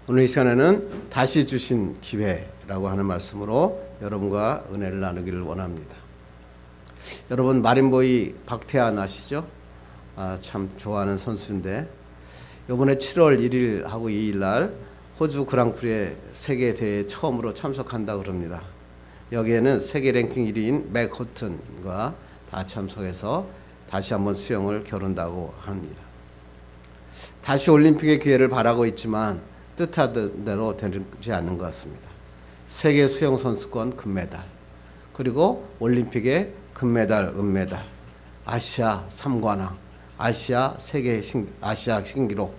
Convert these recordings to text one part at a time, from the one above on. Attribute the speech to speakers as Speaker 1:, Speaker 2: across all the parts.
Speaker 1: 오늘 이 시간에는 다시 주신 기회라고 하는 말씀으로 여러분과 은혜를 나누기를 원합니다. 여러분 마린보이 박태환 아시죠? 참 좋아하는 선수인데 이번에 7월 1일하고 2일 날 호주 그랑프리에 세계 대회에 처음으로 참석한다 그럽니다. 여기에는 세계 랭킹 1위인 맥 호튼과 다 참석해서 다시 한번 수영을 겨룬다고 합니다. 다시 올림픽의 기회를 바라고 있지만 뜻하던 대로 되지 않는 것 같습니다. 세계 수영 선수권 금메달, 그리고 올림픽의 금메달, 은메달, 아시아 3관왕, 아시아 신기록.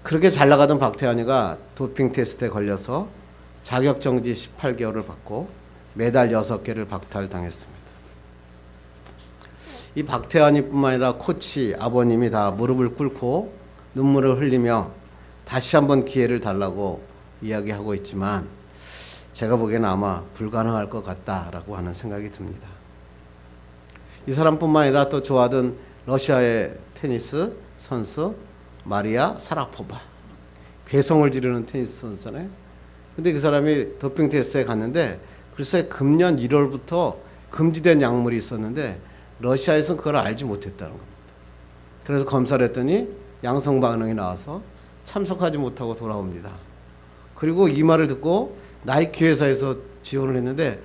Speaker 1: 그렇게 잘 나가던 박태환이가 도핑 테스트에 걸려서 자격정지 18개월을 받고 메달 6개를 박탈당했습니다. 이 박태환이뿐만 아니라 코치, 아버님이 다 무릎을 꿇고 눈물을 흘리며 다시 한번 기회를 달라고 이야기하고 있지만 제가 보기에는 아마 불가능할 것 같다라고 하는 생각이 듭니다. 이 사람뿐만 아니라 또 좋아하던 러시아의 테니스 선수 마리아 사라포바, 괴성을 지르는 테니스 선수네. 근데 그 사람이 도핑 테스트에 갔는데 글쎄 금년 1월부터 금지된 약물이 있었는데 러시아에서는 그걸 알지 못했다는 겁니다. 그래서 검사를 했더니 양성 반응이 나와서 참석하지 못하고 돌아옵니다. 그리고 이 말을 듣고 나이키 회사에서 지원을 했는데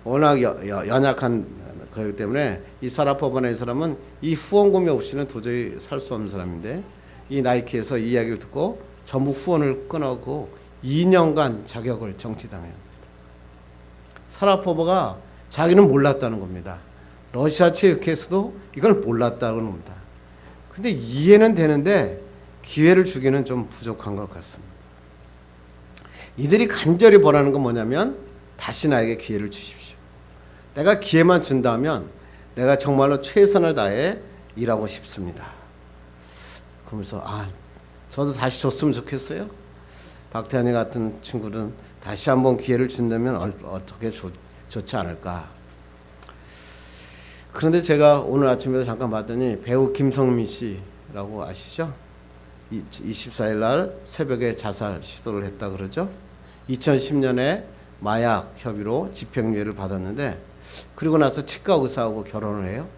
Speaker 1: 워낙 연약한 거기 때문에 이 사라포바라는 사람은 이 후원금이 없이는 도저히 살 수 없는 사람인데 이 나이키에서 이 이야기를 듣고 전부 후원을 끊었고 2년간 자격을 정지당해요. 사라포바가 자기는 몰랐다는 겁니다. 러시아 체육회에서도 이걸 몰랐다는 겁니다. 근데 이해는 되는데 기회를 주기는 좀 부족한 것 같습니다. 이들이 간절히 바라는 건 뭐냐면 다시 나에게 기회를 주십시오. 내가 기회만 준다면 내가 정말로 최선을 다해 일하고 싶습니다. 그러면서 저도 다시 줬으면 좋겠어요. 박태환이 같은 친구는 다시 한번 기회를 준다면 어떻게 좋지 않을까. 그런데 제가 오늘 아침에도 잠깐 봤더니 배우 김성민 씨라고 아시죠? 24일 날 새벽에 자살 시도를 했다 그러죠. 2010년에 마약 협의로 집행유예를 받았는데 그리고 나서 치과 의사하고 결혼을 해요.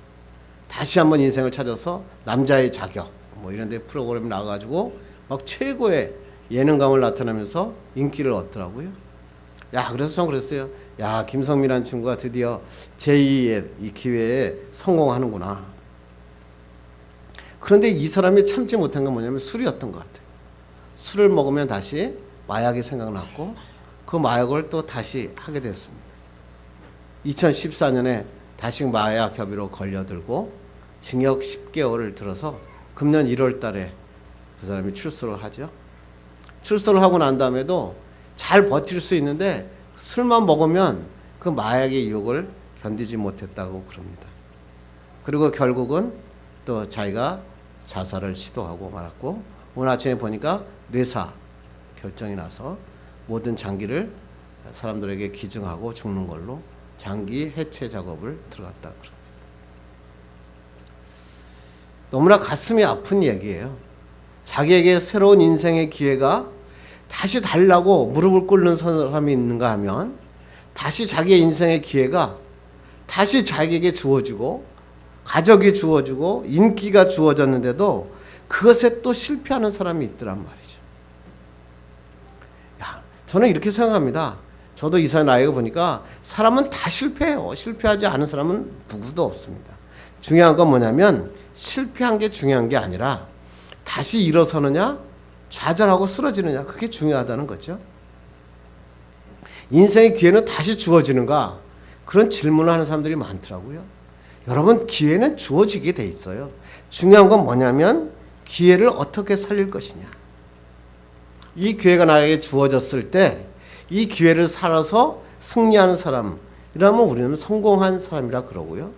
Speaker 1: 다시 한번 인생을 찾아서 남자의 자격 뭐 이런 데 프로그램 나가가지고 막 최고의 예능감을 나타내면서 인기를 얻더라고요. 그래서 전 그랬어요. 김성민이라는 친구가 드디어 제2의 이 기회에 성공하는구나. 그런데 이 사람이 참지 못한 건 뭐냐면 술이었던 것 같아요. 술을 먹으면 다시 마약이 생각났고 그 마약을 또 다시 하게 됐습니다. 2014년에 다시 마약 협의로 걸려들고 징역 10개월을 들어서 금년 1월 달에 그 사람이 출소를 하죠. 출소를 하고 난 다음에도 잘 버틸 수 있는데 술만 먹으면 그 마약의 유혹을 견디지 못했다고 그럽니다. 그리고 결국은 또 자기가 자살을 시도하고 말았고 오늘 아침에 보니까 뇌사 결정이 나서 모든 장기를 사람들에게 기증하고 죽는 걸로 장기 해체 작업을 들어갔다 그럽니다. 너무나 가슴이 아픈 얘기예요. 자기에게 새로운 인생의 기회가 다시 달라고 무릎을 꿇는 사람이 있는가 하면 다시 자기의 인생의 기회가 다시 자기에게 주어지고 가족이 주어지고 인기가 주어졌는데도 그것에 또 실패하는 사람이 있더란 말이죠. 저는 이렇게 생각합니다. 저도 이 사회 나이가 보니까 사람은 다 실패해요. 실패하지 않은 사람은 누구도 없습니다. 중요한 건 뭐냐면 실패한 게 중요한 게 아니라 다시 일어서느냐 좌절하고 쓰러지느냐 그게 중요하다는 거죠. 인생의 기회는 다시 주어지는가 그런 질문을 하는 사람들이 많더라고요. 여러분 기회는 주어지게 돼 있어요. 중요한 건 뭐냐면 기회를 어떻게 살릴 것이냐. 이 기회가 나에게 주어졌을 때 이 기회를 살아서 승리하는 사람이라면 우리는 성공한 사람이라 그러고요.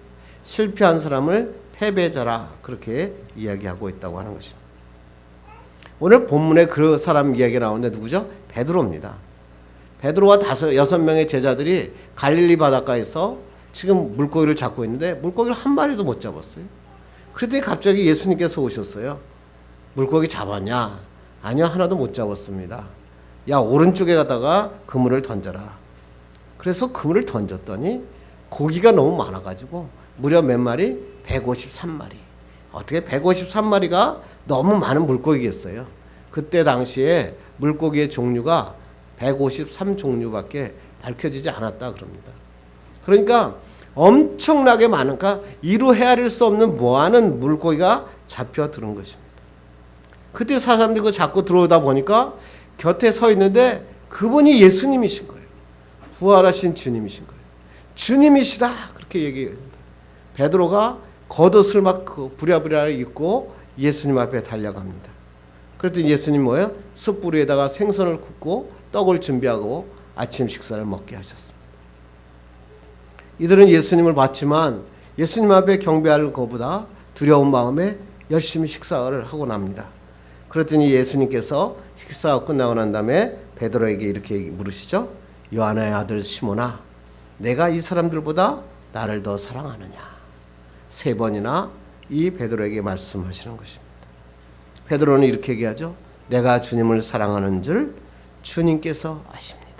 Speaker 1: 실패한 사람을 패배자라 그렇게 이야기하고 있다고 하는 것입니다. 오늘 본문에 그 사람 이야기가 나오는데 누구죠? 베드로입니다. 베드로와 6명의 제자들이 갈릴리 바닷가에서 지금 물고기를 잡고 있는데 물고기를 한 마리도 못 잡았어요. 그랬더니 갑자기 예수님께서 오셨어요. 물고기 잡았냐? 아니요, 하나도 못 잡았습니다. 야, 오른쪽에 가다가 그물을 던져라. 그래서 그물을 던졌더니 고기가 너무 많아가지고 무려 몇 마리? 153마리. 어떻게 153마리가 너무 많은 물고기겠어요. 그때 당시에 물고기의 종류가 153종류밖에 밝혀지지 않았다 그럽니다. 그러니까 엄청나게 많은, 그러니까 이루 헤아릴 수 없는 많은 물고기가 잡혀들은 것입니다. 그때 사람들이 그 자꾸 들어오다 보니까 곁에 서 있는데 그분이 예수님이신 거예요. 부활하신 주님이신 거예요. 주님이시다 그렇게 얘기합니다. 베드로가 겉옷을 막 부랴부랴 입고 예수님 앞에 달려갑니다. 그랬더니 예수님 뭐예요? 숯불에다가 생선을 굽고 떡을 준비하고 아침 식사를 먹게 하셨습니다. 이들은 예수님을 봤지만 예수님 앞에 경배할 것보다 두려운 마음에 열심히 식사를 하고 납니다. 그랬더니 예수님께서 식사가 끝나고 난 다음에 베드로에게 이렇게 물으시죠. 요한의 아들 시몬아, 내가 이 사람들보다 나를 더 사랑하느냐? 3번이나 이 베드로에게 말씀하시는 것입니다. 베드로는 이렇게 얘기하죠. 내가 주님을 사랑하는 줄 주님께서 아십니다.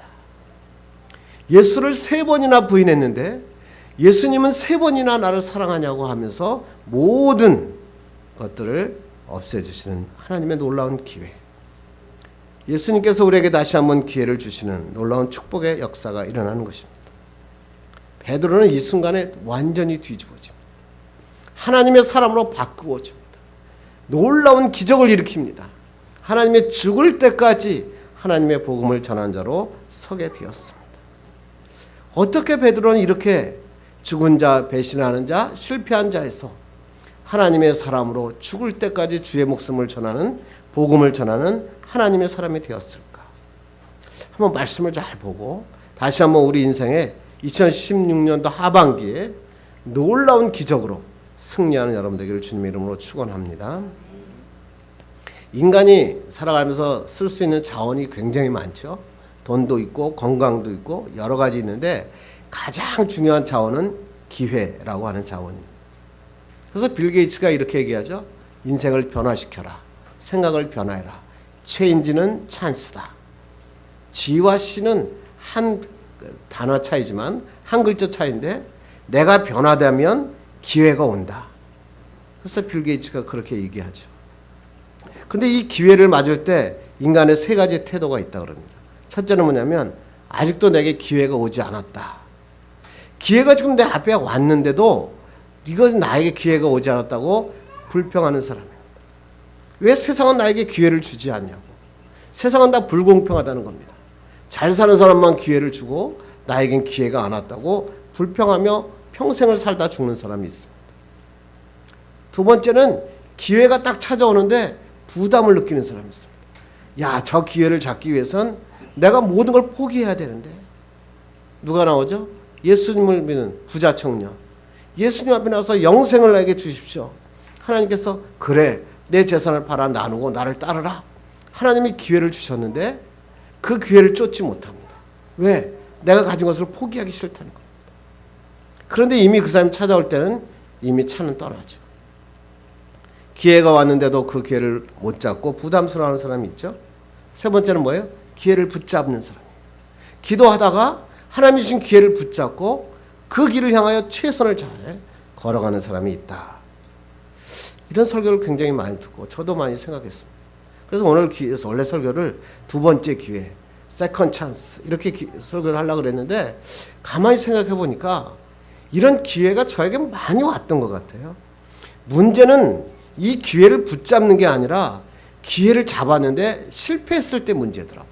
Speaker 1: 예수를 3번이나 부인했는데 예수님은 3번이나 나를 사랑하냐고 하면서 모든 것들을 없애주시는 하나님의 놀라운 기회. 예수님께서 우리에게 다시 한번 기회를 주시는 놀라운 축복의 역사가 일어나는 것입니다. 베드로는 이 순간에 완전히 뒤집어집니다. 하나님의 사람으로 바꾸어집니다. 놀라운 기적을 일으킵니다. 하나님의 죽을 때까지 하나님의 복음을 전한 자로 서게 되었습니다. 어떻게 베드로는 이렇게 죽은 자, 배신하는 자, 실패한 자에서 하나님의 사람으로 죽을 때까지 주의 목숨을 전하는, 복음을 전하는 하나님의 사람이 되었을까? 한번 말씀을 잘 보고 다시 한번 우리 인생에 2016년도 하반기에 놀라운 기적으로 승리하는 여러분 되기를 주님의 이름으로 축원합니다. 인간이 살아가면서 쓸 수 있는 자원이 굉장히 많죠. 돈도 있고 건강도 있고 여러 가지 있는데 가장 중요한 자원은 기회라고 하는 자원입니다. 그래서 빌 게이츠가 이렇게 얘기하죠. 인생을 변화시켜라. 생각을 변화해라. 체인지는 찬스다. G와 C는 한 단어 차이지만 한 글자 차이인데 내가 변화되면 기회가 온다. 그래서 빌 게이츠가 그렇게 얘기하죠. 근데 이 기회를 맞을 때 인간의 3가지 태도가 있다고 그럽니다. 첫째는 뭐냐면 아직도 내게 기회가 오지 않았다. 기회가 지금 내 앞에 왔는데도 이것은 나에게 기회가 오지 않았다고 불평하는 사람입니다. 왜 세상은 나에게 기회를 주지 않냐고. 세상은 다 불공평하다는 겁니다. 잘 사는 사람만 기회를 주고 나에겐 기회가 안 왔다고 불평하며 평생을 살다 죽는 사람이 있습니다. 두 번째는 기회가 딱 찾아오는데 부담을 느끼는 사람이 있습니다. 야, 저 기회를 잡기 위해선 내가 모든 걸 포기해야 되는데. 누가 나오죠? 예수님을 믿는 부자 청년. 예수님 앞에 나와서 영생을 나에게 주십시오. 하나님께서 그래, 내 재산을 팔아 나누고 나를 따르라. 하나님이 기회를 주셨는데 그 기회를 쫓지 못합니다. 왜? 내가 가진 것을 포기하기 싫다는 겁니다. 그런데 이미 그 사람이 찾아올 때는 이미 차는 떠나죠. 기회가 왔는데도 그 기회를 못 잡고 부담스러워하는 사람이 있죠. 3번째는 뭐예요? 기회를 붙잡는 사람. 기도하다가 하나님이 주신 기회를 붙잡고 그 길을 향하여 최선을 다해 걸어가는 사람이 있다. 이런 설교를 굉장히 많이 듣고 저도 많이 생각했습니다. 그래서 오늘 기회에서 원래 설교를 2번째 기회, 세컨드 찬스 이렇게 설교를 하려고 그랬는데 가만히 생각해 보니까 이런 기회가 저에게 많이 왔던 것 같아요. 문제는 이 기회를 붙잡는 게 아니라 기회를 잡았는데 실패했을 때 문제더라고요.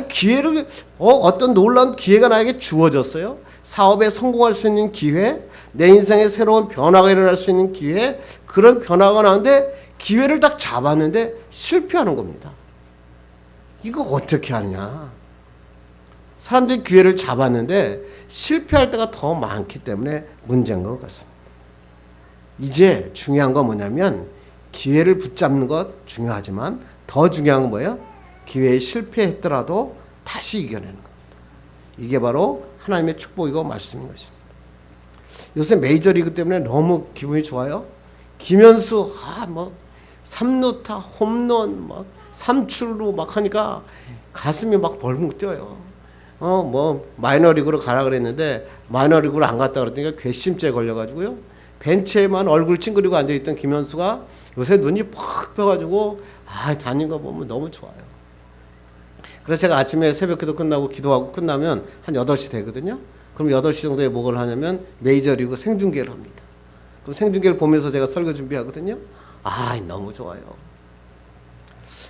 Speaker 1: 기회를 어떤 놀라운 기회가 나에게 주어졌어요. 사업에 성공할 수 있는 기회, 내 인생에 새로운 변화가 일어날 수 있는 기회, 그런 변화가 나는데 기회를 딱 잡았는데 실패하는 겁니다. 이거 어떻게 하느냐? 사람들이 기회를 잡았는데 실패할 때가 더 많기 때문에 문제인 것 같습니다. 이제 중요한 건 뭐냐면 기회를 붙잡는 것 중요하지만 더 중요한 건 뭐예요? 기회에 실패했더라도 다시 이겨내는 겁니다. 이게 바로 하나님의 축복이고 말씀인 것입니다. 요새 메이저리그 때문에 너무 기분이 좋아요. 김현수 삼루타, 홈런, 막 삼출루 막 하니까 가슴이 막 벌렁 뛰어요. 뭐 마이너리그로 가라 그랬는데 마이너리그로 안 갔다 그러니까 괘씸죄 걸려가지고요. 벤치에만 얼굴 찡그리고 앉아있던 김현수가 요새 눈이 퍽 펴가지고 다닌 거 보면 너무 좋아요. 그래서 제가 아침에 새벽기도 끝나고 기도하고 끝나면 한 8시 되거든요. 그럼 8시 정도에 뭘 하냐면 메이저리그 생중계를 합니다. 그럼 생중계를 보면서 제가 설교 준비하거든요. 너무 좋아요.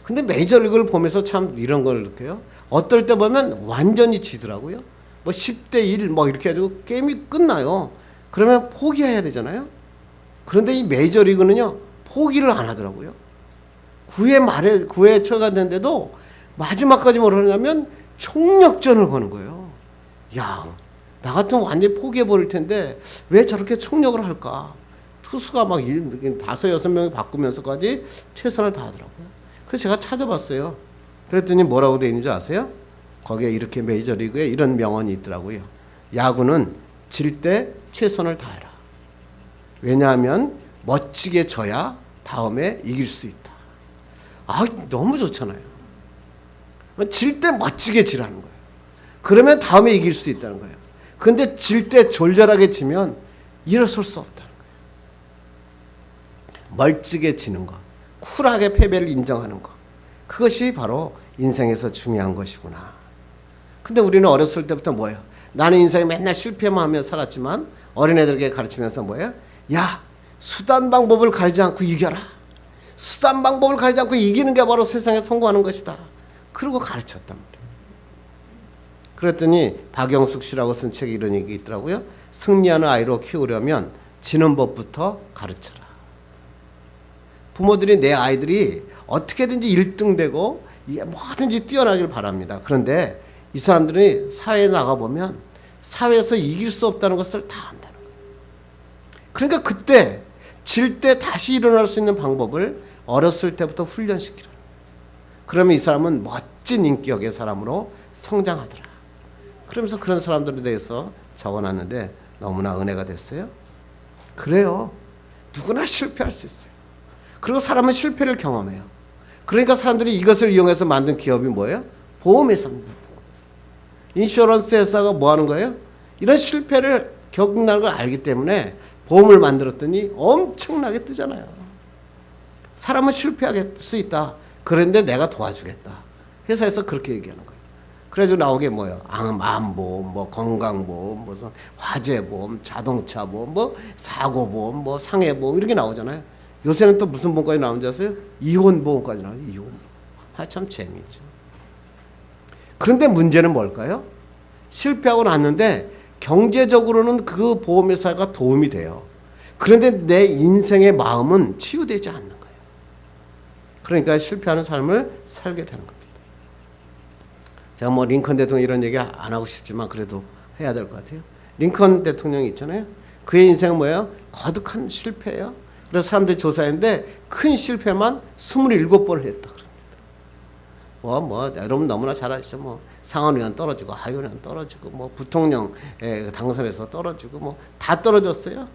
Speaker 1: 근데 메이저리그를 보면서 참 이런 걸 느껴요. 어떨 때 보면 완전히 지더라고요. 뭐 10대 1 뭐 이렇게 해가지고 게임이 끝나요. 그러면 포기해야 되잖아요. 그런데 이 메이저리그는요, 포기를 안 하더라고요. 9회 초가 됐는데도 마지막까지 뭘 하냐면 총력전을 거는 거예요. 야, 나 같으면 완전히 포기해버릴 텐데 왜 저렇게 총력을 할까? 투수가 막 5, 6명이 바꾸면서까지 최선을 다하더라고요. 그래서 제가 찾아봤어요. 그랬더니 뭐라고 되어 있는지 아세요? 거기에 이렇게 메이저리그에 이런 명언이 있더라고요. 야구는 질 때 최선을 다해라. 왜냐하면 멋지게 져야 다음에 이길 수 있다. 너무 좋잖아요. 질 때 멋지게 지라는 거예요. 그러면 다음에 이길 수 있다는 거예요. 근데 질 때 졸렬하게 지면 일어설 수 없다는 거예요. 멀찍게 지는 것, 쿨하게 패배를 인정하는 것, 그것이 바로 인생에서 중요한 것이구나. 근데 우리는 어렸을 때부터 뭐예요? 나는 인생에 맨날 실패만 하며 살았지만 어린애들에게 가르치면서 뭐예요? 야, 수단 방법을 가리지 않고 이겨라. 수단 방법을 가리지 않고 이기는 게 바로 세상에 성공하는 것이다. 그러고 가르쳤단 말이에요. 그랬더니 박영숙 씨라고 쓴 책에 이런 얘기 있더라고요. 승리하는 아이로 키우려면 지는 법부터 가르쳐라. 부모들이 내 아이들이 어떻게든지 1등 되고 뭐든지 뛰어나길 바랍니다. 그런데 이 사람들이 사회에 나가보면 사회에서 이길 수 없다는 것을 다 안다는 거예요. 그러니까 그때 질 때 다시 일어날 수 있는 방법을 어렸을 때부터 훈련시키라. 그러면 이 사람은 멋진 인격의 사람으로 성장하더라. 그러면서 그런 사람들에 대해서 적어놨는데 너무나 은혜가 됐어요. 그래요. 누구나 실패할 수 있어요. 그리고 사람은 실패를 경험해요. 그러니까 사람들이 이것을 이용해서 만든 기업이 뭐예요? 보험회사입니다. 인슈런스 회사가 뭐 하는 거예요? 이런 실패를 겪는다는 걸 알기 때문에 보험을 만들었더니 엄청나게 뜨잖아요. 사람은 실패할 수 있다. 그런데 내가 도와주겠다. 회사에서 그렇게 얘기하는 거예요. 그래서 나온 게 뭐예요? 암보험, 뭐 건강보험, 무슨 화재보험, 자동차보험, 뭐 사고보험, 뭐 상해보험 이렇게 나오잖아요. 요새는 또 무슨 보험까지 나오는지 아세요? 이혼보험까지 나와요. 이혼보험. 참 재미있죠. 그런데 문제는 뭘까요? 실패하고 났는데 경제적으로는 그 보험회사가 도움이 돼요. 그런데 내 인생의 마음은 치유되지 않는 거예요. 그러니까 실패하는 삶을 살게 되는 겁니다. 제가 뭐 링컨 대통령 이런 얘기 안 하고 싶지만 그래도 해야 될 것 같아요. 링컨 대통령이 있잖아요. 그의 인생은 뭐예요? 거듭한 실패예요. 그래서 사람들이 조사했는데 큰 실패만 27번을 했다. 여러분 너무나 잘 아시죠? 뭐 상원의원 떨어지고 하원의원 떨어지고 뭐 부통령 당선에서 떨어지고 뭐 다 떨어졌어요.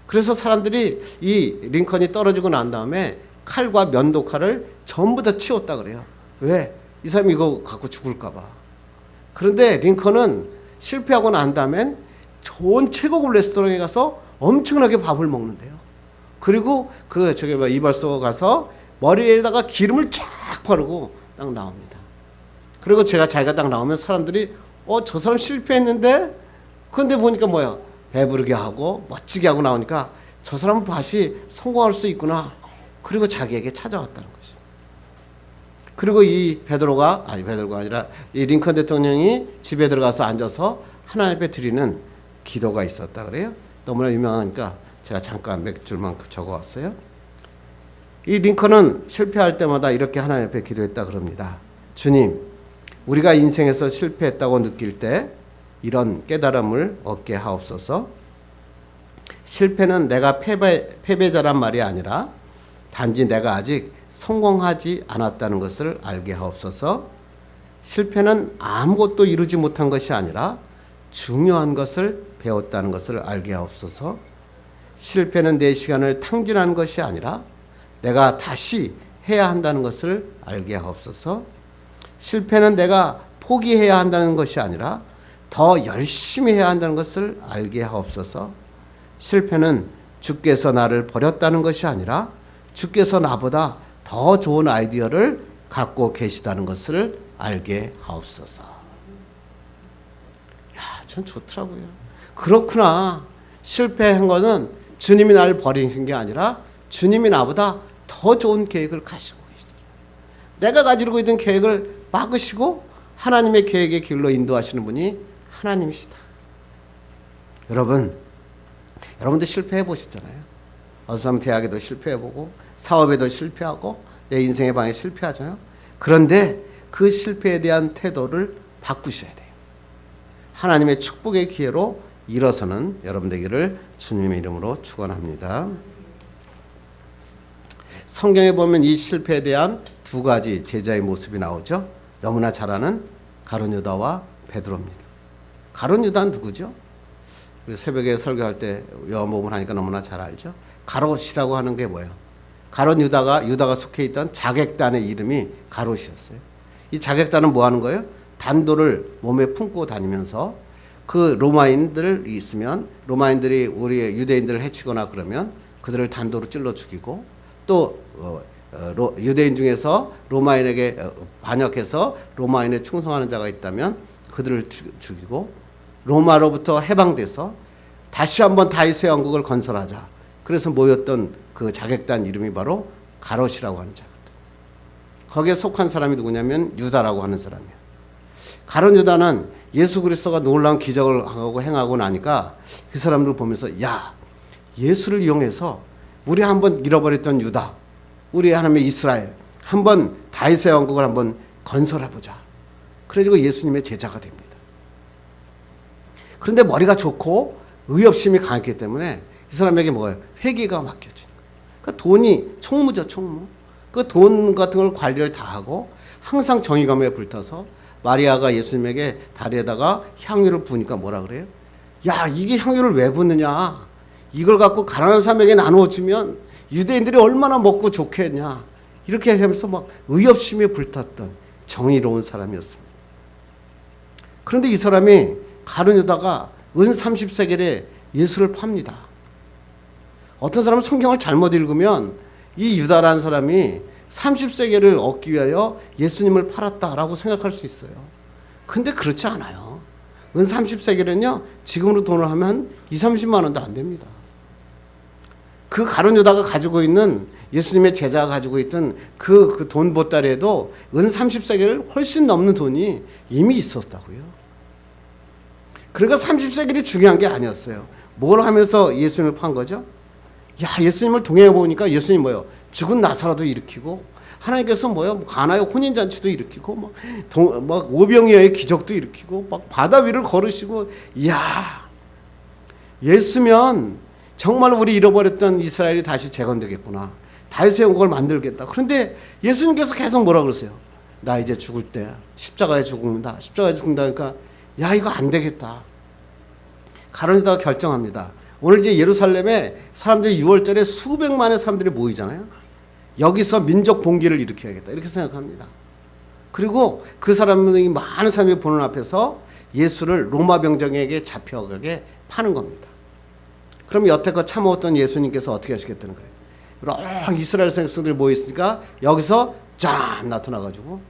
Speaker 1: 그래서 사람들이 이 링컨이 떨어지고 난 다음에 칼과 면도칼을 전부 다 치웠다 그래요. 왜? 이 사람이 이거 갖고 죽을까 봐. 그런데 링컨은 실패하고 난 다음엔 좋은 최고급 레스토랑에 가서 엄청나게 밥을 먹는데요. 그리고 이발소 가서 머리에다가 기름을 쫙 바르고 딱 나옵니다. 그리고 자기가 딱 나오면 사람들이 저 사람 실패했는데 그런데 보니까 뭐야 배부르게 하고 멋지게 하고 나오니까 저 사람은 다시 성공할 수 있구나. 그리고 자기에게 찾아왔다는 것입니다. 그리고 이 베드로가 아니라 이 링컨 대통령이 집에 들어가서 앉아서 하나님 앞에 드리는 기도가 있었다 그래요. 너무나 유명하니까 제가 잠깐 몇 줄만 적어왔어요. 이 링컨은 실패할 때마다 이렇게 하나님 앞에 기도했다 그럽니다. 주님, 우리가 인생에서 실패했다고 느낄 때 이런 깨달음을 얻게 하옵소서. 실패는 내가 패배자란 말이 아니라 단지 내가 아직 성공하지 않았다는 것을 알게 하옵소서. 실패는 아무것도 이루지 못한 것이 아니라 중요한 것을 배웠다는 것을 알게 하옵소서. 실패는 내 시간을 탕진한 것이 아니라 내가 다시 해야 한다는 것을 알게 하옵소서. 실패는 내가 포기해야 한다는 것이 아니라 더 열심히 해야 한다는 것을 알게 하옵소서. 실패는 주께서 나를 버렸다는 것이 아니라 주께서 나보다 더 좋은 아이디어를 갖고 계시다는 것을 알게 하옵소서. 야, 전 좋더라고요. 그렇구나. 실패한 것은 주님이 나를 버리신 게 아니라 주님이 나보다 더 좋은 계획을 가지고 계시다. 내가 가지고 있던 계획을 막으시고 하나님의 계획의 길로 인도하시는 분이 하나님이시다. 여러분도 실패해 보셨잖아요. 어느 사람 대학에도 실패해보고 사업에도 실패하고 내 인생의 방에 실패하잖아요. 그런데 그 실패에 대한 태도를 바꾸셔야 돼요. 하나님의 축복의 기회로 일어서는 여러분 되기를 주님의 이름으로 축원합니다. 성경에 보면 이 실패에 대한 두 가지 제자의 모습이 나오죠. 너무나 잘 아는 가룟 유다와 베드로입니다. 가룟 유다는 누구죠? 우리 새벽에 설교할 때 요한복음을 하니까 너무나 잘 알죠. 가롯이라고 하는 게 뭐예요? 가롯 유다가 속해 있던 자객단의 이름이 가롯이었어요. 이 자객단은 뭐 하는 거예요? 단도를 몸에 품고 다니면서 그 로마인들이 있으면 로마인들이 우리 유대인들을 해치거나 그러면 그들을 단도로 찔러 죽이고 또 유대인 중에서 로마인에게 반역해서 로마인에 충성하는 자가 있다면 그들을 죽이고 로마로부터 해방돼서 다시 한번 다윗의 왕국을 건설하자. 그래서 모였던 그 자객단 이름이 바로 가롯이라고 하는 자객단. 거기에 속한 사람이 누구냐면 유다라고 하는 사람이에요. 가룟 유다는 예수 그리스도가 놀라운 기적을 하고 행하고 나니까 그 사람들 보면서 야, 예수를 이용해서 우리 한번 잃어버렸던 유다, 우리 하나님의 이스라엘 한번 다윗의 왕국을 한번 건설해 보자. 그래가지고 예수님의 제자가 됩니다. 그런데 머리가 좋고 의협심이 강했기 때문에 이 사람에게 뭐예요? 회계가 맡겨지는 거예요. 그러니까 돈이 총무죠, 총무. 그 돈 같은 걸 관리를 다 하고 항상 정의감에 불타서 마리아가 예수님에게 다리에다가 향유를 부으니까 뭐라 그래요? 야, 이게 향유를 왜 붓느냐? 이걸 갖고 가난한 사람에게 나누어 주면 유대인들이 얼마나 먹고 좋겠냐? 이렇게 하면서 막 의협심에 불탔던 정의로운 사람이었습니다. 그런데 이 사람이 가룟 유다가 은 30세겔에 예수를 팝니다. 어떤 사람은 성경을 잘못 읽으면 이 유다라는 사람이 30세겔을 얻기 위하여 예수님을 팔았다라고 생각할 수 있어요. 근데 그렇지 않아요. 은 30세겔은요, 지금으로 돈을 하면 20-30만 원도 안 됩니다. 그 가룟 유다가 가지고 있는 예수님의 제자가 가지고 있던 그 돈 보따리에도 은 30세겔을 훨씬 넘는 돈이 이미 있었다고요. 그러니까 30세겔이 중요한 게 아니었어요. 뭘 하면서 예수님을 판 거죠? 야, 예수님을 동행해 보니까 예수님 뭐요? 죽은 나사로도 일으키고 하나님께서 뭐요? 가나의 혼인잔치도 일으키고 막 오병이어의 기적도 일으키고 막 바다 위를 걸으시고, 이야, 예수면 정말 우리 잃어버렸던 이스라엘이 다시 재건되겠구나. 다윗의 왕국을 만들겠다. 그런데 예수님께서 계속 뭐라 그러세요? 나 이제 죽을 때 십자가에 죽는다. 십자가에 죽는다니까 야, 이거 안 되겠다. 가룟 유다가 결정합니다. 오늘 이제 예루살렘에 사람들이 6월절에 수백만의 사람들이 모이잖아요. 여기서 민족 봉기를 일으켜야겠다. 이렇게 생각합니다. 그리고 그 사람들이 많은 사람이 보는 앞에서 예수를 로마 병정에게 잡혀가게 파는 겁니다. 그럼 여태껏 참아왔던 예수님께서 어떻게 하시겠다는 거예요? 여러 이스라엘 백성들이 모였으니까 여기서 짠 나타나가지고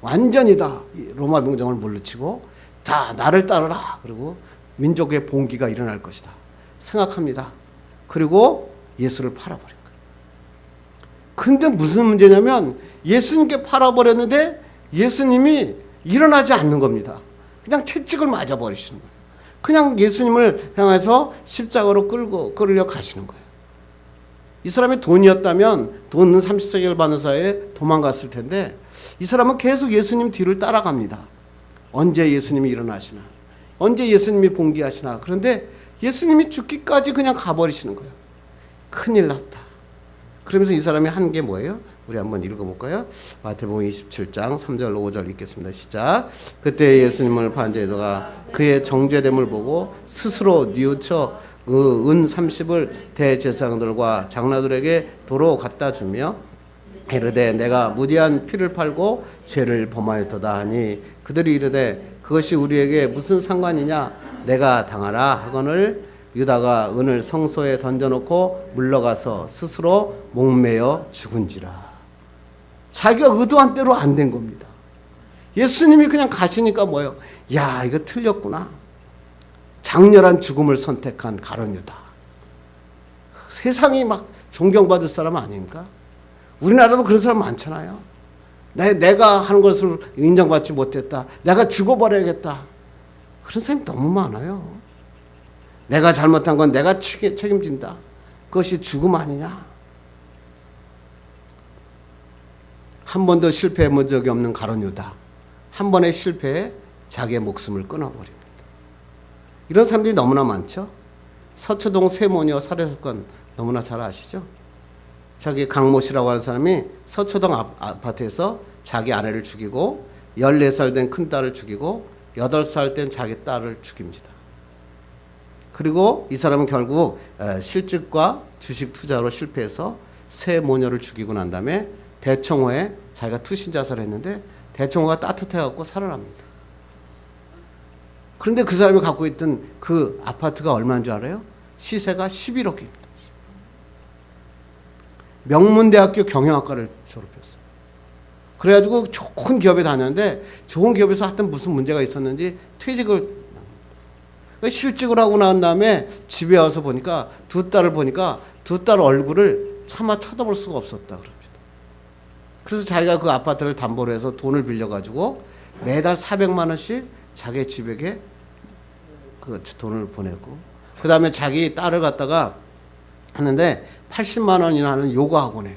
Speaker 1: 완전히 다 로마 병정을 물리치고 다 나를 따르라. 그리고 민족의 봉기가 일어날 것이다 생각합니다. 그리고 예수를 팔아버린 거예요. 근데 무슨 문제냐면 예수님께 팔아버렸는데 예수님이 일어나지 않는 겁니다. 그냥 채찍을 맞아버리시는 거예요. 그냥 예수님을 향해서 십자가로 끌려 가시는 거예요. 이 사람이 돈이었다면 돈은 30세겔 받는 사이에 도망갔을 텐데 이 사람은 계속 예수님 뒤를 따라갑니다. 언제 예수님이 일어나시나? 언제 예수님이 봉기하시나? 그런데 예수님이 죽기까지 그냥 가버리시는 거예요. 큰일 났다. 그러면서 이 사람이 한 게 뭐예요? 우리 한번 읽어볼까요? 마태복음 27장 3절 5절 읽겠습니다. 시작. 그때 예수님을 판 자가 그의 정죄됨을 보고 스스로 뉘우쳐 은 30을 대제사장들과 장로들에게 도로 갖다 주며 이르되 내가 무디한 피를 팔고 죄를 범하였도다 하니 그들이 이르되 그것이 우리에게 무슨 상관이냐 내가 당하라 하거늘 유다가 은을 성소에 던져놓고 물러가서 스스로 목매어 죽은지라. 자기가 의도한 대로 안 된 겁니다. 예수님이 그냥 가시니까 뭐예요? 야, 이거 틀렸구나. 장렬한 죽음을 선택한 가룟 유다. 세상이 막 존경받을 사람 아닙니까? 우리나라도 그런 사람 많잖아요. 내가 하는 것을 인정받지 못했다. 내가 죽어버려야겠다. 그런 사람이 너무 많아요. 내가 잘못한 건 내가 책임진다. 그것이 죽음 아니냐? 한 번도 실패해 본 적이 없는 가룟 유다. 한 번의 실패에 자기의 목숨을 끊어버립니다. 이런 사람들이 너무나 많죠. 서초동 세모녀 살해 사건 너무나 잘 아시죠? 자기 강모 씨라고 하는 사람이 서초동 아파트에서 자기 아내를 죽이고 14살 된 큰딸을 죽이고 8살 된 자기 딸을 죽입니다. 그리고 이 사람은 결국 실직과 주식 투자로 실패해서 세 모녀를 죽이고 난 다음에 대청호에 자기가 투신 자살을 했는데 대청호가 따뜻해갖고 살아납니다. 그런데 그 사람이 갖고 있던 그 아파트가 얼마인 줄 알아요? 시세가 11억입니다. 명문대학교 경영학과를 졸업했어요. 그래가지고 좋은 기업에 다녔는데 좋은 기업에서 하여튼 무슨 문제가 있었는지 퇴직을 실직을 하고 난 다음에 집에 와서 보니까 두 딸을 보니까 두 딸 얼굴을 차마 쳐다볼 수가 없었다 그럽니다. 그래서 자기가 그 아파트를 담보로 해서 돈을 빌려가지고 매달 400만 원씩 자기 집에게 그 돈을 보내고 그 다음에 자기 딸을 갖다가 하는데 80만 원이나 하는 요가 학원에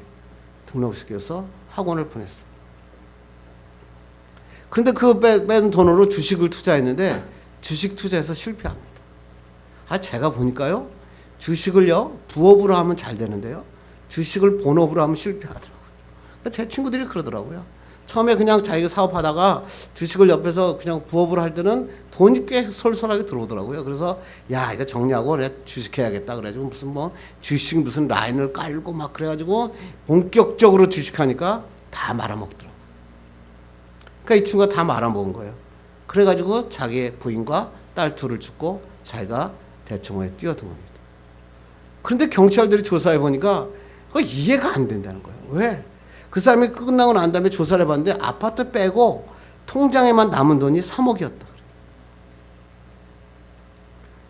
Speaker 1: 등록시켜서 학원을 보냈어. 그런데 그 뺀 돈으로 주식을 투자했는데 주식 투자해서 실패합니다. 제가 보니까요 주식을요 부업으로 하면 잘 되는데요 주식을 본업으로 하면 실패하더라고요. 제 친구들이 그러더라고요. 처음에 그냥 자기가 사업하다가 주식을 옆에서 그냥 부업으로 할 때는 돈이 꽤 솔솔하게 들어오더라고요. 그래서 야 이거 정리하고 내가 주식해야겠다 그래가지고 무슨 주식 무슨 라인을 깔고 막 그래가지고 본격적으로 주식하니까 다 말아먹더라고요. 그러니까 이 친구가 다 말아먹은 거예요. 그래가지고 자기의 부인과 딸 둘을 죽고 자기가 대청호에 뛰어듭니다. 그런데 경찰들이 조사해 보니까 그거 이해가 안 된다는 거예요. 왜? 그 사람이 끝나고 난 다음에 조사를 해봤는데 아파트 빼고 통장에만 남은 돈이 3억이었다.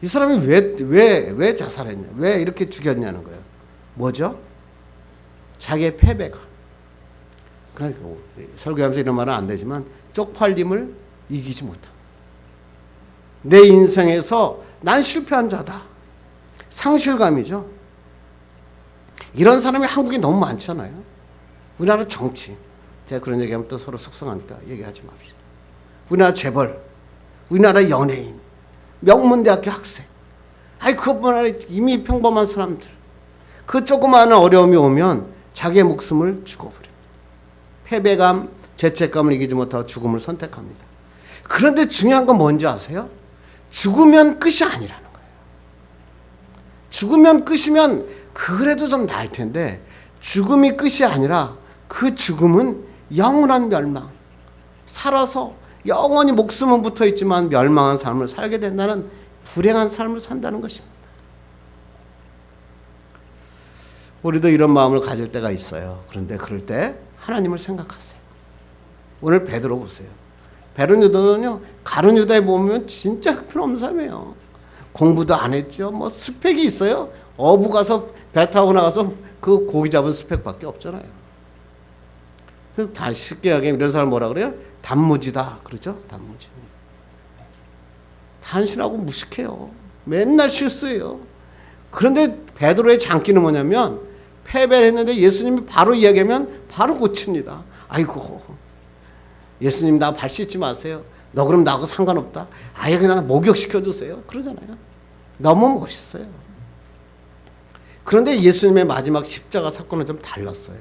Speaker 1: 이 사람이 왜 자살했냐? 왜 이렇게 죽였냐는 거예요. 뭐죠? 자기의 패배가. 그러니까 설교하면서 이런 말은 안 되지만 쪽팔림을 이기지 못한. 내 인생에서 난 실패한 자다. 상실감이죠. 이런 사람이 한국에 너무 많잖아요. 우리나라 정치. 제가 그런 얘기하면 또 서로 속상하니까 얘기하지 맙시다. 우리나라 재벌, 우리나라 연예인, 명문대학교 학생. 그것뿐 아니라 이미 평범한 사람들. 그 조그마한 어려움이 오면 자기의 목숨을 죽어버립니다. 패배감, 죄책감을 이기지 못하고 죽음을 선택합니다. 그런데 중요한 건 뭔지 아세요? 죽으면 끝이 아니라는 거예요. 죽으면 끝이면 그래도 좀 나을 텐데 죽음이 끝이 아니라 그 죽음은 영원한 멸망. 살아서 영원히 목숨은 붙어 있지만 멸망한 삶을 살게 된다는 불행한 삶을 산다는 것입니다. 우리도 이런 마음을 가질 때가 있어요. 그런데 그럴 때 하나님을 생각하세요. 오늘 베드로 보세요. 베드로 유다는요, 가룟 유다에 보면 진짜 형편없는 사람이에요. 공부도 안 했죠. 스펙이 있어요. 어부 가서 배 타고 나가서 그 고기 잡은 스펙밖에 없잖아요. 그래서 다 쉽게 하게 이런 사람 뭐라 그래요? 단무지다 그러죠. 단무지. 단순하고 무식해요. 맨날 실수해요. 그런데 베드로의 장기는 뭐냐면 패배를 했는데 예수님이 바로 이야기하면 바로 고칩니다. 아이고 예수님 나 발 씻지 마세요. 너 그럼 나하고 상관없다. 아예 그냥 목욕시켜 주세요. 그러잖아요. 너무 멋있어요. 그런데 예수님의 마지막 십자가 사건은 좀 달랐어요.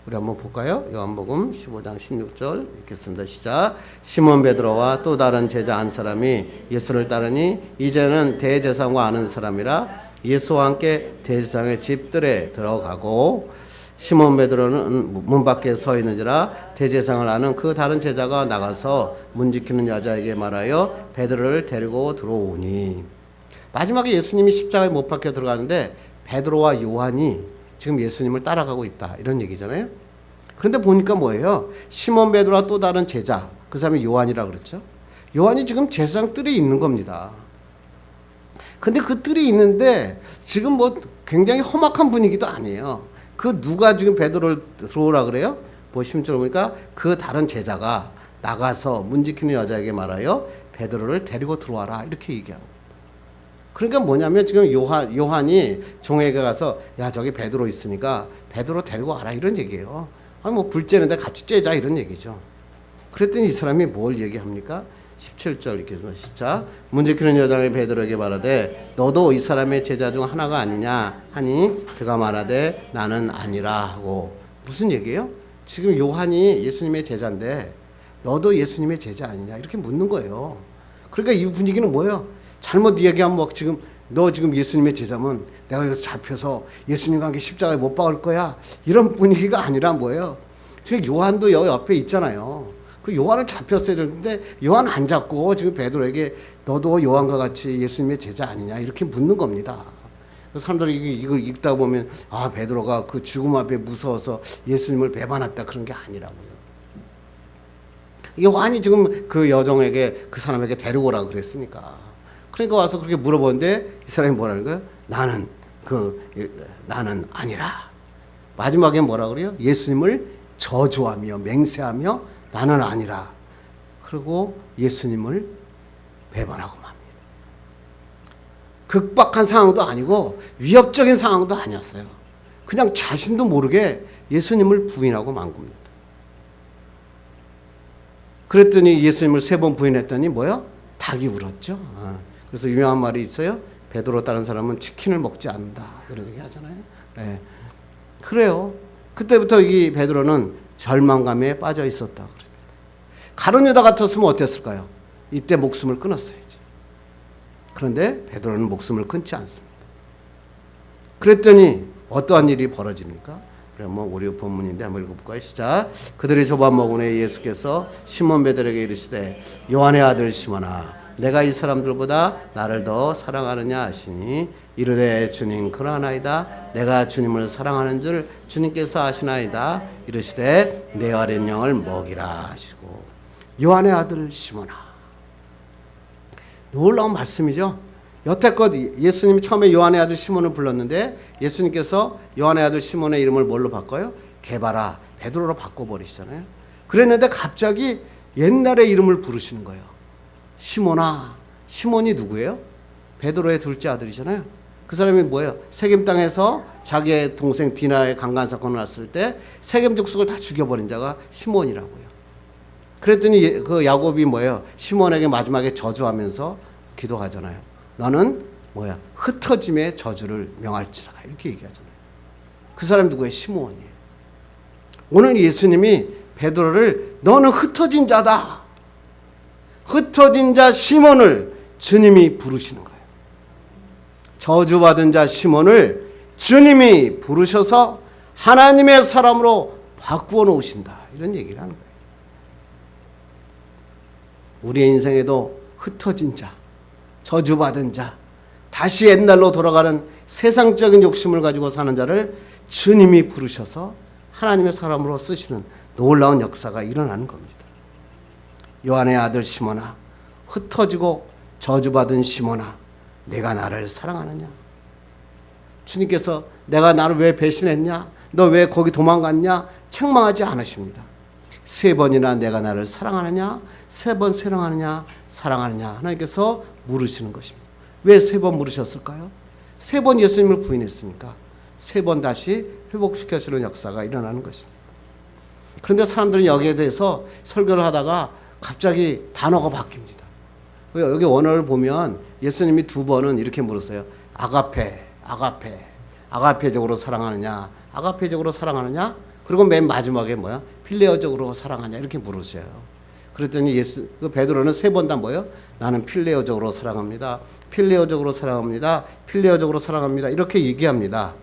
Speaker 1: 우리 한번 볼까요? 요한복음 15장 16절 읽겠습니다. 시작. 시몬 베드로와 또 다른 제자 한 사람이 예수를 따르니 이제는 대제사장과 아는 사람이라 예수와 함께 대제사장의 집들에 들어가고 시몬 베드로는 문 밖에 서 있는지라 대제사장을 아는 그 다른 제자가 나가서 문 지키는 여자에게 말하여 베드로를 데리고 들어오니. 마지막에 예수님이 십자가에 못 박혀 들어가는데 베드로와 요한이 지금 예수님을 따라가고 있다 이런 얘기잖아요. 그런데 보니까 뭐예요? 시몬 베드로와 또 다른 제자, 그 사람이 요한이라 그랬죠. 요한이 지금 제사장 뜰에 있는 겁니다. 근데 그 뜰이 있는데 지금 뭐 굉장히 험악한 분위기도 아니에요. 그 누가 지금 베드로를 들어오라 그래요? 보시면 보니까 그 다른 제자가 나가서 문 지키는 여자에게 말하여 베드로를 데리고 들어와라 이렇게 얘기하고. 그러니까 뭐냐면 지금 요한이 종에게 가서 야 저기 베드로 있으니까 베드로 데리고 와라 이런 얘기예요. 아니 뭐 불 쬐는데 같이 쬐자 이런 얘기죠. 그랬더니 이 사람이 뭘 얘기합니까? 17절 이렇게 시작. 문 지키는 여자가 베드로에게 말하되 너도 이 사람의 제자 중 하나가 아니냐 하니 그가 말하되 나는 아니라 하고. 무슨 얘기예요? 지금 요한이 예수님의 제자인데 너도 예수님의 제자 아니냐 이렇게 묻는 거예요. 그러니까 이 분위기는 뭐예요? 잘못 얘기하면 뭐 지금 너 지금 예수님의 제자면 내가 여기서 잡혀서 예수님과 함께 십자가에 못 박을 거야 이런 분위기가 아니라 뭐예요? 지금 요한도 옆에 있잖아요. 그 요한을 잡혔어야 되는데 요한 안 잡고 지금 베드로에게 너도 요한과 같이 예수님의 제자 아니냐 이렇게 묻는 겁니다. 사람들이 이걸 읽다 보면 아 베드로가 그 죽음 앞에 무서워서 예수님을 배반했다 그런 게 아니라고요. 요한이 지금 그 여종에게 그 사람에게 데리고 오라고 그랬으니까. 그러니까 와서 그렇게 물어보는데 이 사람이 뭐라는 거예요? 나는 아니라. 마지막에 뭐라 그래요? 예수님을 저주하며 맹세하며 나는 아니라. 그리고 예수님을 배반하고 맙니다. 극박한 상황도 아니고 위협적인 상황도 아니었어요. 그냥 자신도 모르게 예수님을 부인하고 만 겁니다. 그랬더니 예수님을 3번 부인했더니 뭐요? 닭이 울었죠. 그래서 유명한 말이 있어요. 베드로 다른 사람은 치킨을 먹지 않는다. 그런 얘기 하잖아요. 네. 그래요. 그때부터 이 베드로는 절망감에 빠져 있었다. 가룟 유다 같았으면 어땠을까요? 이때 목숨을 끊었어야지. 그런데 베드로는 목숨을 끊지 않습니다. 그랬더니 어떠한 일이 벌어집니까? 그러면 우리 본문인데 한번 읽어볼까요? 시작. 그들이 조밥 먹은 후에 예수께서 시몬 베드로에게 이르시되 요한의 아들 시몬아 내가 이 사람들보다 나를 더 사랑하느냐 하시니 이르되 주님 그러하나이다. 내가 주님을 사랑하는 줄 주님께서 아시나이다. 이르시되 내 어린 양을 먹이라 하시고. 요한의 아들 시몬아. 놀라운 말씀이죠. 여태껏 예수님이 처음에 요한의 아들 시몬을 불렀는데 예수님께서 요한의 아들 시몬의 이름을 뭘로 바꿔요? 게바라 베드로로 바꿔버리시잖아요. 그랬는데 갑자기 옛날의 이름을 부르시는 거예요. 시몬아. 시몬이 누구예요? 베드로의 둘째 아들이잖아요. 그 사람이 뭐예요? 세겜 땅에서 자기의 동생 디나의 강간 사건을 났을 때 세겜 족속을 다 죽여버린 자가 시몬이라고요. 그랬더니 그 야곱이 뭐예요? 시몬에게 마지막에 저주하면서 기도하잖아요. 너는 뭐야? 흩어짐의 저주를 명할지라 이렇게 얘기하잖아요. 그 사람 누구예요? 시몬이에요. 오늘 예수님이 베드로를 너는 흩어진 자다. 흩어진 자 시몬을 주님이 부르시는 거예요. 저주받은 자 시몬을 주님이 부르셔서 하나님의 사람으로 바꾸어 놓으신다. 이런 얘기를 하는 거예요. 우리의 인생에도 흩어진 자, 저주받은 자, 다시 옛날로 돌아가는 세상적인 욕심을 가지고 사는 자를 주님이 부르셔서 하나님의 사람으로 쓰시는 놀라운 역사가 일어나는 겁니다. 요한의 아들 시몬아, 흩어지고 저주받은 시몬아, 내가 나를 사랑하느냐? 주님께서 내가 나를 왜 배신했냐? 너 왜 거기 도망갔냐? 책망하지 않으십니다. 3번이나 내가 나를 사랑하느냐? 3번 사랑하느냐? 사랑하느냐? 하나님께서 물으시는 것입니다. 왜 3번 물으셨을까요? 3번 예수님을 부인했으니까 3번 다시 회복시켜주는 역사가 일어나는 것입니다. 그런데 사람들은 여기에 대해서 설교를 하다가 갑자기 단어가 바뀝니다. 여기 원어를 보면 예수님이 2번은 이렇게 물으세요. 아가페적으로 사랑하느냐? 아가페적으로 사랑하느냐? 그리고 맨 마지막에 뭐야? 필레오적으로 사랑하냐 이렇게 물으셔요. 그랬더니 그 베드로는 3번 다 뭐예요? 나는 필레오적으로 사랑합니다. 필레오적으로 사랑합니다. 필레오적으로 사랑합니다. 이렇게 얘기합니다.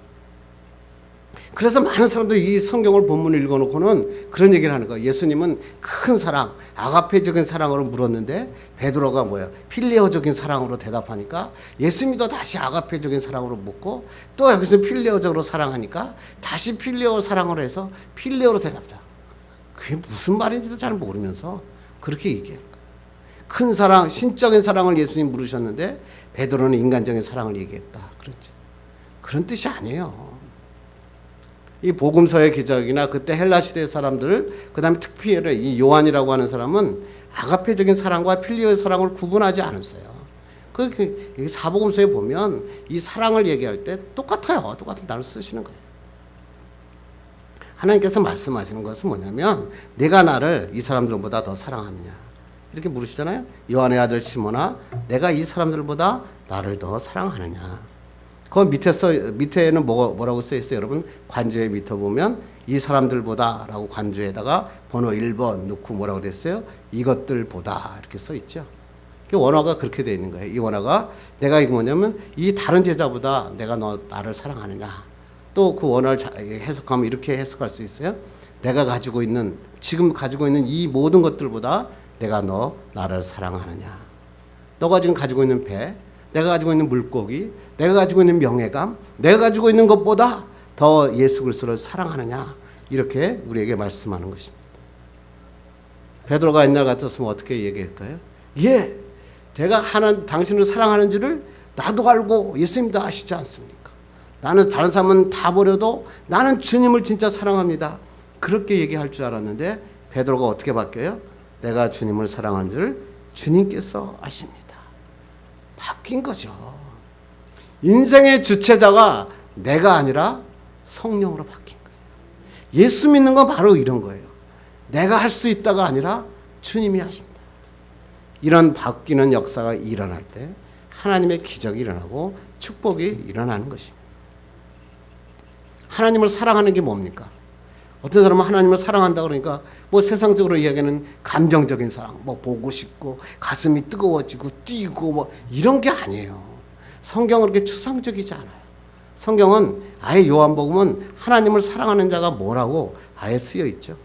Speaker 1: 그래서 많은 사람들이 이 성경을 본문을 읽어놓고는 그런 얘기를 하는 거예요. 예수님은 큰 사랑, 아가페적인 사랑으로 물었는데 베드로가 뭐예요? 필레오적인 사랑으로 대답하니까 예수님도 다시 아가페적인 사랑으로 묻고 또 여기서 필레오적으로 사랑하니까 다시 필레오 사랑으로 해서 필레오로 대답자. 그게 무슨 말인지도 잘 모르면서 그렇게 얘기해요. 큰 사랑, 신적인 사랑을 예수님 물으셨는데 베드로는 인간적인 사랑을 얘기했다. 그렇죠. 그런 뜻이 아니에요. 이 복음서의 기적이나 그때 헬라 시대 사람들, 그 다음에 특히 이 요한이라고 하는 사람은 아가페적인 사랑과 필리오의 사랑을 구분하지 않았어요. 그 사복음서에 보면 이 사랑을 얘기할 때 똑같아요. 똑같은 단어를 쓰시는 거예요. 하나님께서 말씀하시는 것은 뭐냐면 내가 나를 이 사람들보다 더 사랑하느냐 이렇게 물으시잖아요. 요한의 아들 시몬아, 내가 이 사람들보다 나를 더 사랑하느냐. 그 밑에는 뭐라고 써 있어요? 여러분 관주의 밑에 보면 이 사람들보다라고 관주에다가 번호 1번 넣고 뭐라고 됐어요? 이것들보다 이렇게 써 있죠. 원어가 그렇게 돼 있는 거예요. 이 원어가 내가 이거 뭐냐면 이 다른 제자보다 내가 나를 사랑하느냐. 또 그 원어를 해석하면 이렇게 해석할 수 있어요. 내가 가지고 있는 지금 가지고 있는 이 모든 것들보다 내가 나를 사랑하느냐. 너가 지금 가지고 있는 배, 내가 가지고 있는 물고기, 내가 가지고 있는 명예감, 내가 가지고 있는 것보다 더 예수 그리스도를 사랑하느냐 이렇게 우리에게 말씀하는 것입니다. 베드로가 옛날 같았으면 어떻게 얘기할까요? 예, 내가 당신을 사랑하는지를 나도 알고 예수님도 아시지 않습니까? 나는 다른 사람은 다 버려도 나는 주님을 진짜 사랑합니다. 그렇게 얘기할 줄 알았는데 베드로가 어떻게 바뀌어요? 내가 주님을 사랑하는 줄 주님께서 아십니다. 바뀐 거죠. 인생의 주체자가 내가 아니라 성령으로 바뀐 거예요. 예수 믿는 건 바로 이런 거예요. 내가 할 수 있다가 아니라 주님이 하신다. 이런 바뀌는 역사가 일어날 때 하나님의 기적이 일어나고 축복이 일어나는 것입니다. 하나님을 사랑하는 게 뭡니까? 어떤 사람은 하나님을 사랑한다 그러니까 뭐 세상적으로 이야기하는 감정적인 사랑, 뭐 보고 싶고 가슴이 뜨거워지고 뛰고 뭐 이런 게 아니에요. 성경은 그렇게 추상적이지 않아요. 성경은 아예 요한복음은 하나님을 사랑하는 자가 뭐라고 아예 쓰여 있죠.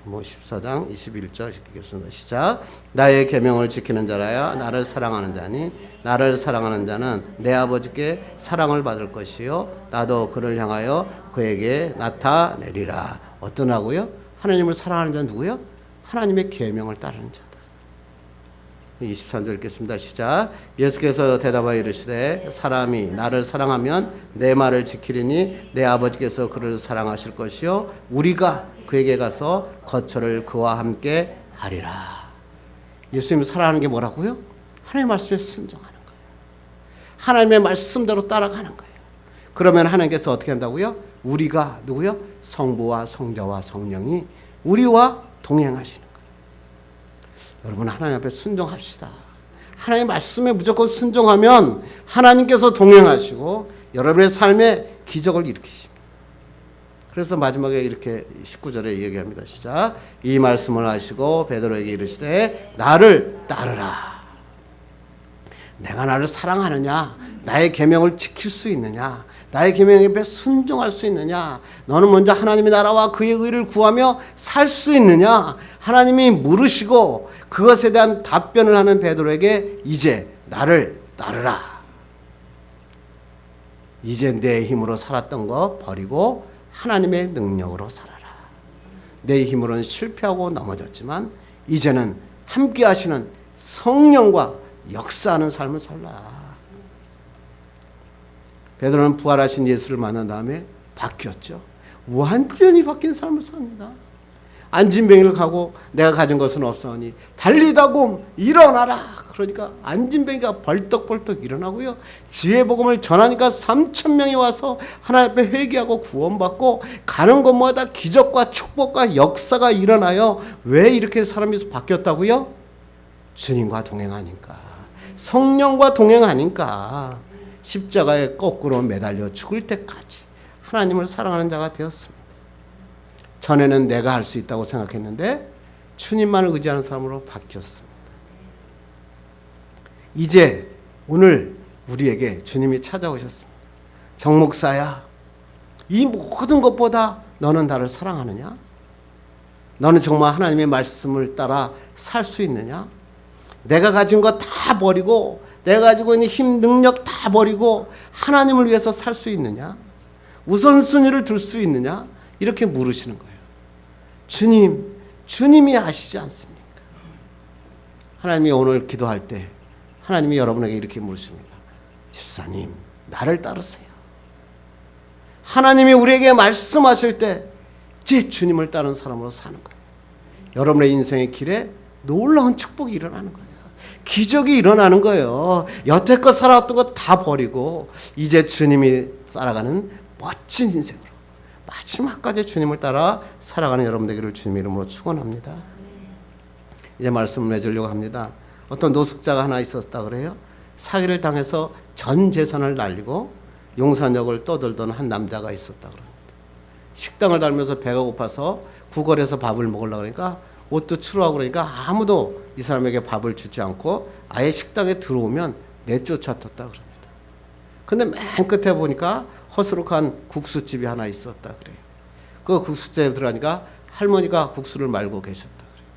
Speaker 1: 뭐 14장 21절 읽겠습니다. 시작. 나의 계명을 지키는 자라야 나를 사랑하는 자니 나를 사랑하는 자는 내 아버지께 사랑을 받을 것이요 나도 그를 향하여 그에게 나타내리라. 어떠나고요? 하나님을 사랑하는 자는 누구요? 하나님의 계명을 따르는 자다. 23절 읽겠습니다. 시작. 예수께서 대답하여 이르시되 사람이 나를 사랑하면 내 말을 지키리니 내 아버지께서 그를 사랑하실 것이요 우리가 그에게 가서 거처를 그와 함께 하리라. 예수님을 사랑하는 게 뭐라고요? 하나님의 말씀에 순종하는 거예요. 하나님의 말씀대로 따라가는 거예요. 그러면 하나님께서 어떻게 한다고요? 우리가 누구요? 성부와 성자와 성령이 우리와 동행하시는 거예요. 여러분 하나님 앞에 순종합시다. 하나님의 말씀에 무조건 순종하면 하나님께서 동행하시고 여러분의 삶에 기적을 일으키십니다. 그래서 마지막에 이렇게 19절에 얘기합니다. 시작. 이 말씀을 하시고 베드로에게 이르시되 나를 따르라. 내가 나를 사랑하느냐? 나의 계명을 지킬 수 있느냐? 나의 계명에 순종할 수 있느냐? 너는 먼저 하나님의 나라와 그의 의를 구하며 살 수 있느냐? 하나님이 물으시고 그것에 대한 답변을 하는 베드로에게 이제 나를 따르라. 이제 내 힘으로 살았던 거 버리고 하나님의 능력으로 살아라. 내 힘으로는 실패하고 넘어졌지만 이제는 함께 하시는 성령과 역사하는 삶을 살라. 베드로는 부활하신 예수를 만난 다음에 바뀌었죠. 완전히 바뀐 삶을 삽니다. 안진뱅이를 가고 내가 가진 것은 없사오니 달리다곰 일어나라. 그러니까 안진뱅이가 벌떡벌떡 일어나고요. 지혜복음을 전하니까 3,000명이 와서 하나님 앞에 회개하고 구원받고 가는 곳마다 기적과 축복과 역사가 일어나요. 왜 이렇게 사람이 바뀌었다고요? 주님과 동행하니까, 성령과 동행하니까 십자가에 거꾸로 매달려 죽을 때까지 하나님을 사랑하는 자가 되었습니다. 전에는 내가 할 수 있다고 생각했는데 주님만을 의지하는 사람으로 바뀌었습니다. 이제 오늘 우리에게 주님이 찾아오셨습니다. 정 목사야, 이 모든 것보다 너는 나를 사랑하느냐? 너는 정말 하나님의 말씀을 따라 살 수 있느냐? 내가 가진 거 다 버리고 내가 가지고 있는 힘, 능력 다 버리고 하나님을 위해서 살 수 있느냐? 우선순위를 둘 수 있느냐? 이렇게 물으시는 거예요. 주님이 아시지 않습니까? 하나님이 오늘 기도할 때 하나님이 여러분에게 이렇게 물으십니다. 집사님, 나를 따르세요. 하나님이 우리에게 말씀하실 때 이제 주님을 따르는 사람으로 사는 거예요. 여러분의 인생의 길에 놀라운 축복이 일어나는 거예요. 기적이 일어나는 거예요. 여태껏 살아왔던 거 다 버리고 이제 주님이 살아가는 멋진 인생으로 마지막까지 주님을 따라 살아가는 여러분 되기를 주님의 이름으로 축원합니다. 이제 말씀을 맺으려고 합니다. 어떤 노숙자가 하나 있었다 그래요. 사기를 당해서 전 재산을 날리고 용산역을 떠돌던 한 남자가 있었다 그럽니다. 식당을 다니면서 배가 고파서 구걸해서 밥을 먹으려고 그러니까 옷도 추루하고 그러니까 아무도 이 사람에게 밥을 주지 않고 아예 식당에 들어오면 내쫓아텄다 그럽니다. 근데 맨 끝에 보니까 허스룩한 국수집이 하나 있었다 그래요. 그 국수집에 들어가니까 할머니가 국수를 말고 계셨다 그래요.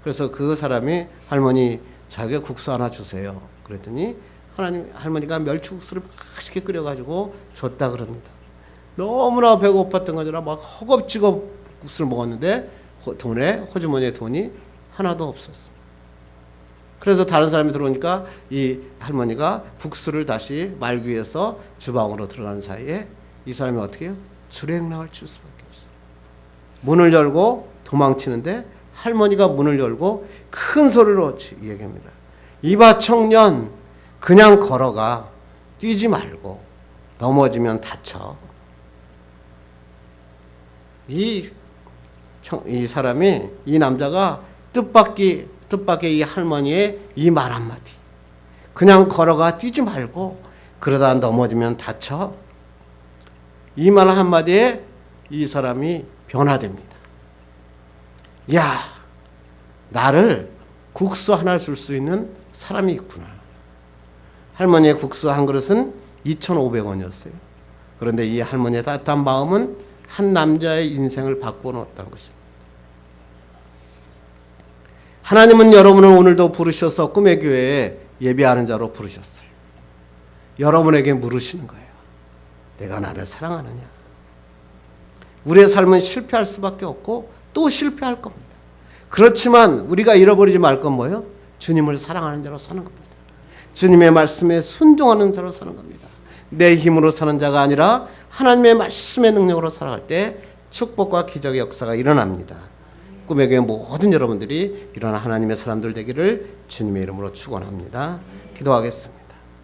Speaker 1: 그래서 그 사람이 할머니 자기가 국수 하나 주세요. 그랬더니 할머니가 멸치국수를 맛있게 끓여가지고 줬다 그럽니다. 너무나 배고팠던 거잖아. 막 허겁지겁 국수를 먹었는데 호주머니에 돈이 하나도 없었어. 그래서 다른 사람이 들어오니까 이 할머니가 국수를 다시 말기 위해서 주방으로 들어가는 사이에 이 사람이 어떻게 해요? 주랭랑을 칠 수밖에 없어요. 문을 열고 도망치는데 할머니가 문을 열고 큰 소리로 얘기합니다. 이봐 청년, 그냥 걸어가. 뛰지 말고. 넘어지면 다쳐. 이 사람이, 이 남자가 뜻밖의 이 할머니의 이 말 한마디. 그냥 걸어가, 뛰지 말고. 그러다 넘어지면 다쳐. 이 말 한마디에 이 사람이 변화됩니다. 야, 나를 국수 하나 줄 수 있는 사람이 있구나. 할머니의 국수 한 그릇은 2,500원이었어요. 그런데 이 할머니의 따뜻한 마음은 한 남자의 인생을 바꾸어 놓았다는 것입니다. 하나님은 여러분을 오늘도 부르셔서 꿈의 교회에 예배하는 자로 부르셨어요. 여러분에게 물으시는 거예요. 내가 나를 사랑하느냐? 우리의 삶은 실패할 수밖에 없고 또 실패할 겁니다. 그렇지만 우리가 잃어버리지 말 건 뭐예요? 주님을 사랑하는 자로 사는 겁니다. 주님의 말씀에 순종하는 자로 사는 겁니다. 내 힘으로 사는 자가 아니라 하나님의 말씀의 능력으로 살아갈 때 축복과 기적의 역사가 일어납니다. 꿈의 교회 모든 여러분들이 이런 하나님의 사람들 되기를 주님의 이름으로 축원합니다. 기도하겠습니다.